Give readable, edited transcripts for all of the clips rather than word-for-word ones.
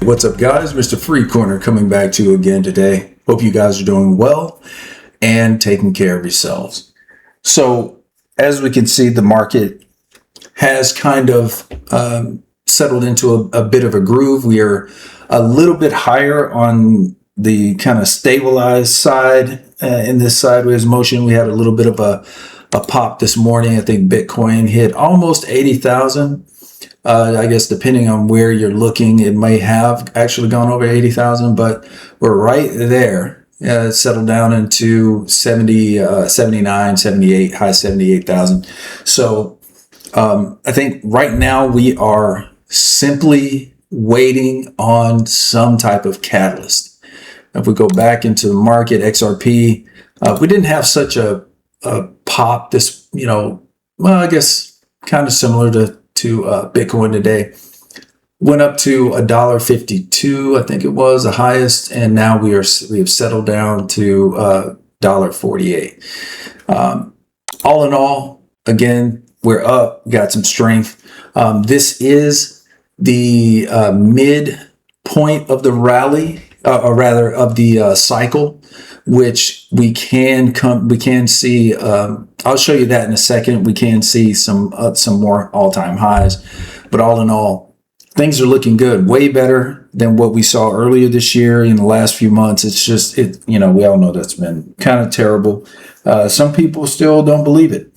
What's up, guys? Mr. Free Corner coming back to you again today. Hope you guys are doing well and taking care of yourselves. So, as we can see, the market has kind of settled into a bit of a groove. We are a little bit higher on the kind of stabilized side in this sideways motion. We had a little bit of a pop this morning. I think Bitcoin hit almost 80,000. I guess depending on where you're looking, it may have actually gone over 80,000, but we're right there. It settled down into 70, 79, 78, high 78,000. So I think right now we are simply waiting on some type of catalyst. If we go back into the market, XRP, we didn't have such a pop this, I guess kind of similar to Bitcoin today. Went up to $1.52, I think it was the highest, and now we have settled down to $1.48. All in all, again, we're up, got some strength. This is the midpoint of the rally, or rather of the cycle, which we can see. I'll show you that in a second. We can see some more all-time highs, but all in all, things are looking good, way better than what we saw earlier this year. In the last few months, it's just we all know that's been kind of terrible. Some people still don't believe it.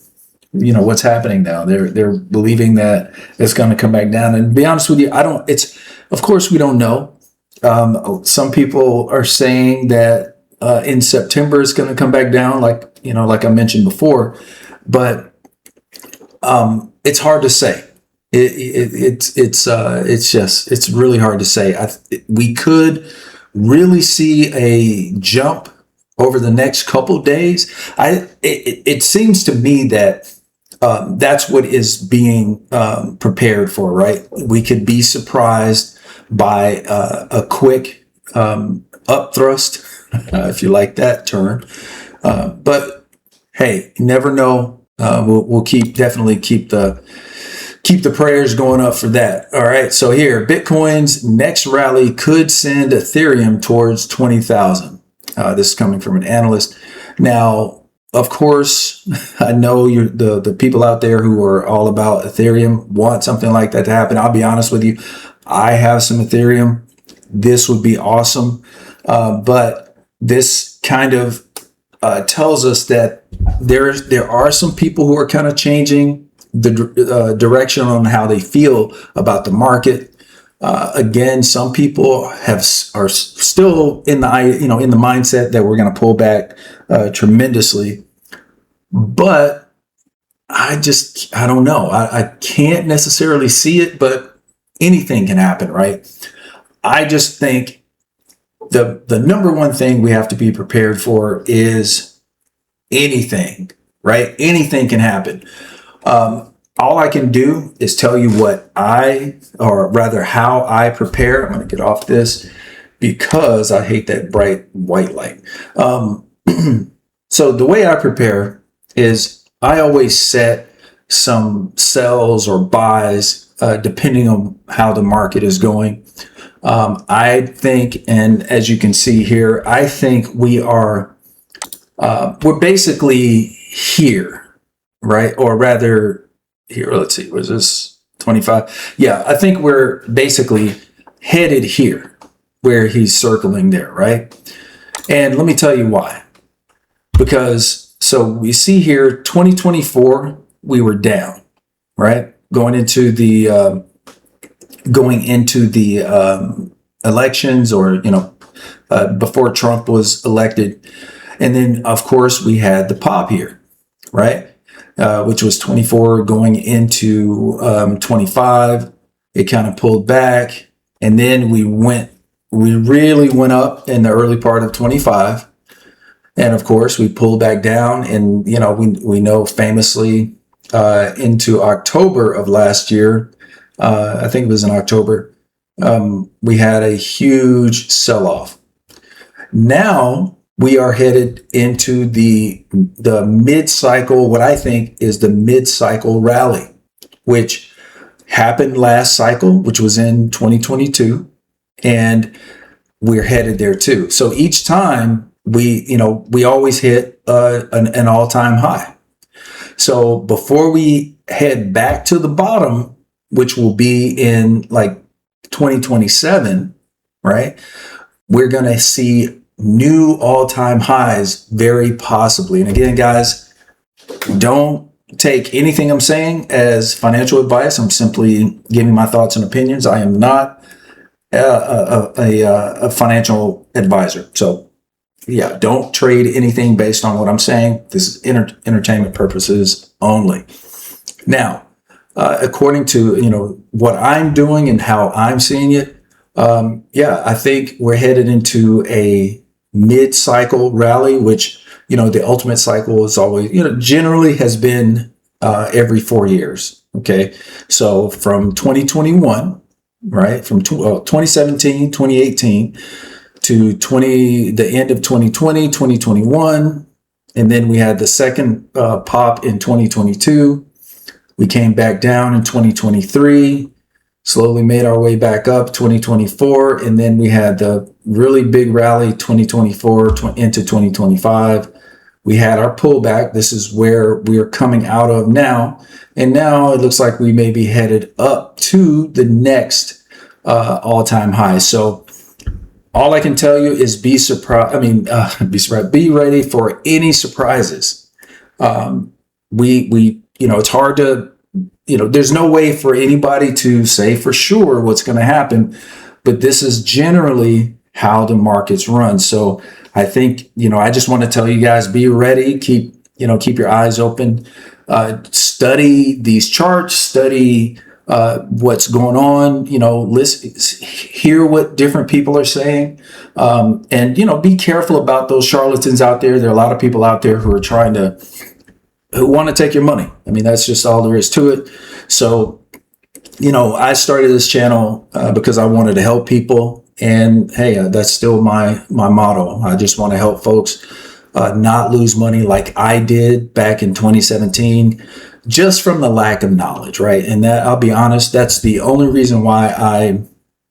What's happening now? They're believing that it's going to come back down. And to be honest with you, of course we don't know. Some people are saying that in September it's going to come back down, like I mentioned before, but it's hard to say. It's really hard to say. We could really see a jump over the next couple days. It seems to me that that's what is being prepared for, right? We could be surprised by a quick upthrust, if you like that term. But hey, you never know. We'll definitely keep the prayers going up for that. All right. So here, Bitcoin's next rally could send Ethereum towards 20,000. This is coming from an analyst. Now, of course, I know the people out there who are all about Ethereum want something like that to happen. I'll be honest with you. I have some Ethereum. This would be awesome. But this kind of tells us that there are some people who are kind of changing the direction on how they feel about the market. Again, some people are still in the mindset that we're going to pull back tremendously, but I don't know. I can't necessarily see it, but anything can happen, right? I just think the number one thing we have to be prepared for is anything, right? Anything can happen. All I can do is tell you how I prepare. I'm going to get off this because I hate that bright white light. So the way I prepare is I always set some sells or buys depending on how the market is going. I think, and as you can see here, I think we're basically here, right? Or rather, here, let's see, was this 25? Yeah, I think we're basically headed here where he's circling there, right? And let me tell you why. Because, so we see here, 2024, we were down, right? Going into the elections, or, before Trump was elected. And then, of course, we had the pop here, right? Which was 24 going into 25. It kind of pulled back, and then we really went up in the early part of 25. And of course, we pulled back down, and we know famously into October of last year, I think it was in October, we had a huge sell-off. Now we are headed into the mid-cycle, what I think is the mid-cycle rally, which happened last cycle, which was in 2022. and we're headed there too. So each time we always hit an all-time high. So before we head back to the bottom, which will be in like 2027, right? We're going to see new all-time highs very possibly. And again, guys, don't take anything I'm saying as financial advice. I'm simply giving my thoughts and opinions. I am not a financial advisor. So yeah, don't trade anything based on what I'm saying. This is entertainment purposes only. Now, according to what I'm doing and how I'm seeing it, I think we're headed into a mid-cycle rally, which the ultimate cycle is always generally has been every 4 years. Okay, so from 2021, right, from 2017, 2018 to the end of 2020, 2021, and then we had the second pop in 2022. We came back down in 2023, slowly made our way back up 2024, and then we had the really big rally 2024 into 2025. We had our pullback. This is where we are coming out of now, and now it looks like we may be headed up to the next all-time high. So all I can tell you is be surprised. Be surprised. Be ready for any surprises. It's hard to, there's no way for anybody to say for sure what's going to happen, but this is generally how the markets run. So I think, I just want to tell you guys, be ready, keep your eyes open, study these charts, study what's going on, listen, hear what different people are saying, and be careful about those charlatans out there. There are a lot of people out there who want to take your money. That's just all there is to it. So, I started this channel because I wanted to help people, and hey, that's still my motto. I just want to help folks not lose money like I did back in 2017. Just from the lack of knowledge, right? And that, I'll be honest, that's the only reason why I,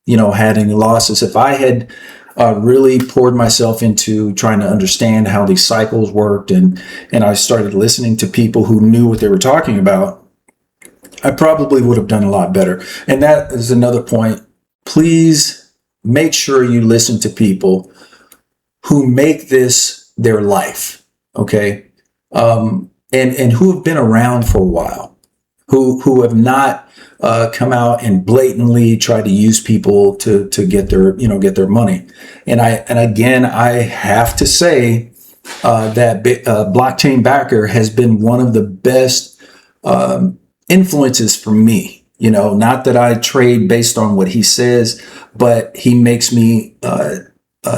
had any losses. If I had really poured myself into trying to understand how these cycles worked, and I started listening to people who knew what they were talking about, I probably would have done a lot better. And that is another point. Please make sure you listen to people who make this their life, okay? And who have been around for a while, who have not come out and blatantly tried to use people to get their money. And I have to say that Blockchain Backer has been one of the best influences for me. Not that I trade based on what he says, but he makes me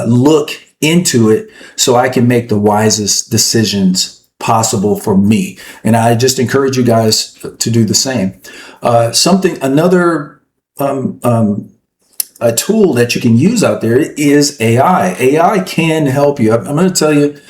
look into it so I can make the wisest decisions possible for me. And I just encourage you guys to do the same. Another a tool that you can use out there is AI. AI can help you. I'm going to tell you,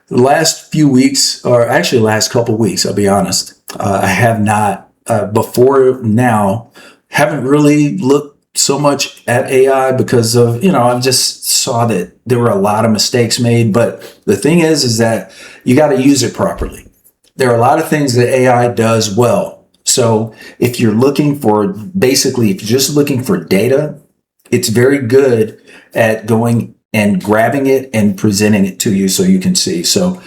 the last few weeks, or actually last couple of weeks, I'll be honest, I have not, before now, haven't really looked so much at AI because of, I just saw that there were a lot of mistakes made. But the thing is that you got to use it properly. There are a lot of things that AI does well. So if you're just looking for data, it's very good at going and grabbing it and presenting it to you so you can see. So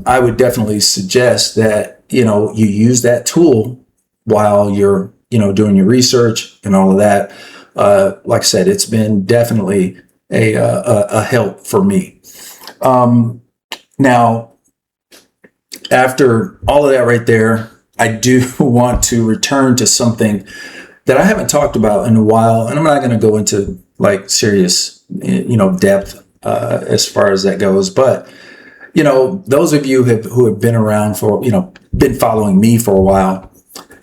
I would definitely suggest that, you use that tool while you're, doing your research and all of that. Like I said, it's been definitely a help for me. Now, after all of that right there, I do want to return to something that I haven't talked about in a while, and I'm not going to go into like serious, depth as far as that goes. But those of you who have been around for, been following me for a while,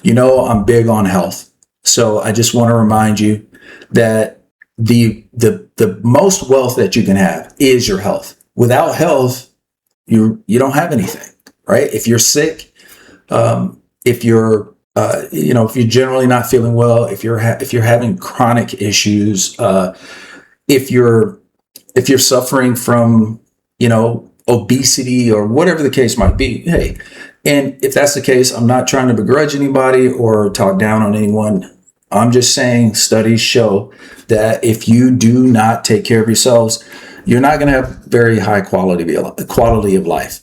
I'm big on health. So I just want to remind you that the most wealth that you can have is your health. Without health, you don't have anything, right? If you're sick, if you're if you're generally not feeling well, if you're having chronic issues, if you're suffering from, obesity or whatever the case might be, hey, and if that's the case, I'm not trying to begrudge anybody or talk down on anyone. I'm just saying studies show that if you do not take care of yourselves, you're not going to have very high quality of life.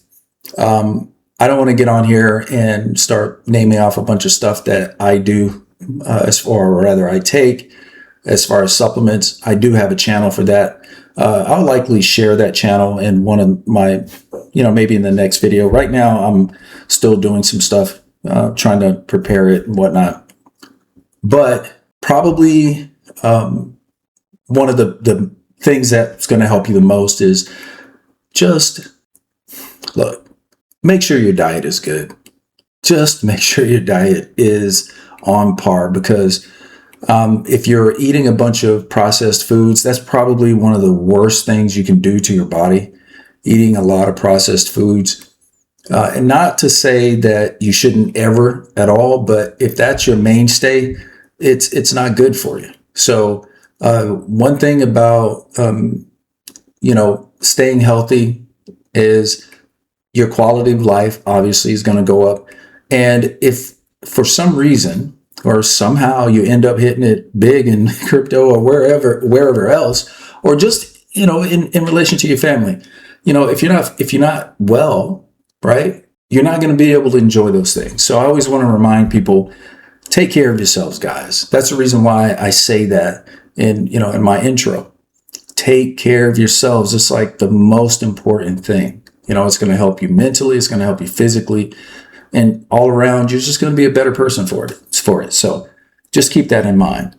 I don't want to get on here and start naming off a bunch of stuff that I do, I take as far as supplements. I do have a channel for that. I'll likely share that channel in one of my, maybe in the next video. Right now, I'm still doing some stuff, trying to prepare it and whatnot. But probably one of the things that's going to help you the most is just make sure your diet is good. Just make sure your diet is on par, because if you're eating a bunch of processed foods, that's probably one of the worst things you can do to your body, eating a lot of processed foods. And not to say that you shouldn't ever at all, but if that's your mainstay, it's not good for you. So one thing about, staying healthy is your quality of life obviously is going to go up. And if for some reason or somehow you end up hitting it big in crypto or wherever else, or just, in relation to your family, if you're not well, right, you're not going to be able to enjoy those things. So I always want to remind people, take care of yourselves, guys. That's the reason why I say that in my intro. Take care of yourselves. It's like the most important thing. It's going to help you mentally. It's going to help you physically. And all around, you're just going to be a better person for it. So just keep that in mind.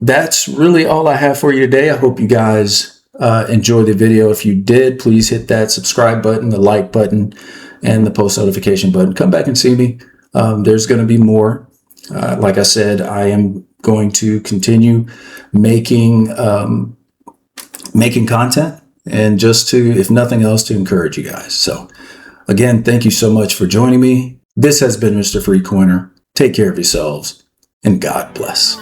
That's really all I have for you today. I hope you guys enjoyed the video. If you did, please hit that subscribe button, the like button, and the post notification button. Come back and see me. There's going to be more. Like I said, I am going to continue making content, and just to, if nothing else, to encourage you guys. So again, thank you so much for joining me. This has been Mr. Free Coiner. Take care of yourselves, and God bless.